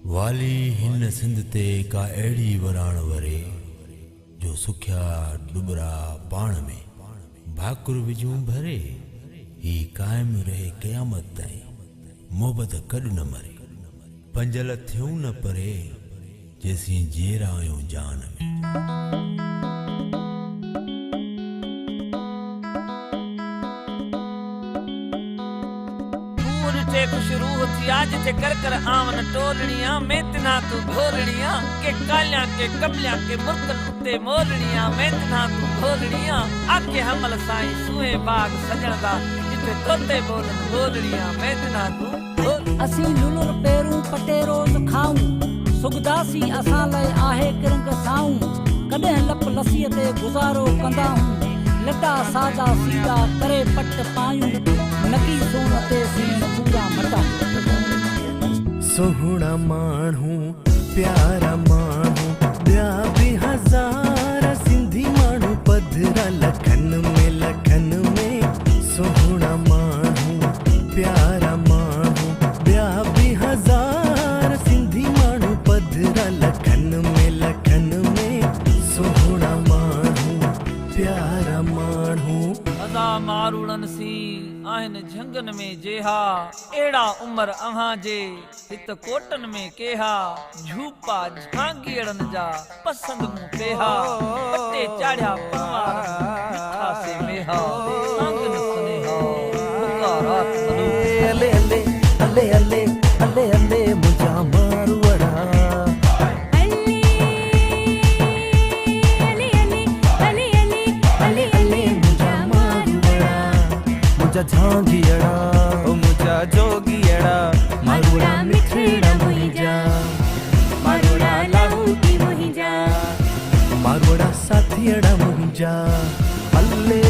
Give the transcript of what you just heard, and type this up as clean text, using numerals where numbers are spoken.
वाली हिन सिंध ते का अहिड़ी वराण वरे जो सुख्या डुबरा पाण में भाकुर विझूं भरे ही कायम रहे क़यामत ताईं मोहब्बत कॾ न मरे पंजल थियूं न परे जेसीं जेरा आहियूं जान में। खुश रूह थी आज थे कर कर आवन टोलनिया मैं तना तू घोलनिया के कालिया के कमलिया के मुर्कन उते मोलनिया मैं तना तू घोलनिया आके हमल साईं सुए बाग सजणदा जिते तोते बोलन बोलनिया मैं तना तू असी लुलुर पेरू पटेरो खाऊं सुगदासी असां लाइ आहे किरंग साऊं कॾहिं लप लसीअ ते गुज़ारो कंदा लटा सादा सीधा करे पट पायूं नकी सोन ते सीन पूरा मटा सोहणा माण्हू प्यारा माण्हू ॿिया बि हज़ार सिंधी माण्हू पधरा लखन में सोहणा माण्हू प्यारा माण्हू ॿिया बि हज़ार सिंधी माण्हू पधरा लखन में सोहणा माण्हू प्यारा माण्हू अदा मारूड़न सी आहिन झंगन में जेहा एड़ा उमर अहां जे हित कोटन में केहा झूपा झांगीड़न जा पसंद मु पेहा पट्टे चाढ़िया परवार मिठा से मेहा आंगन सुनेहा मुकारात मनो अले अले अले अले अले अले मुझा मारवड़ा झांगियड़ा ओ मुझा जोगियड़ा मारुड़ा मिठड़ा मुहिजा मारुड़ा लहू की मुहिजा मारुड़ा साथियड़ा मुहिजा अल्ले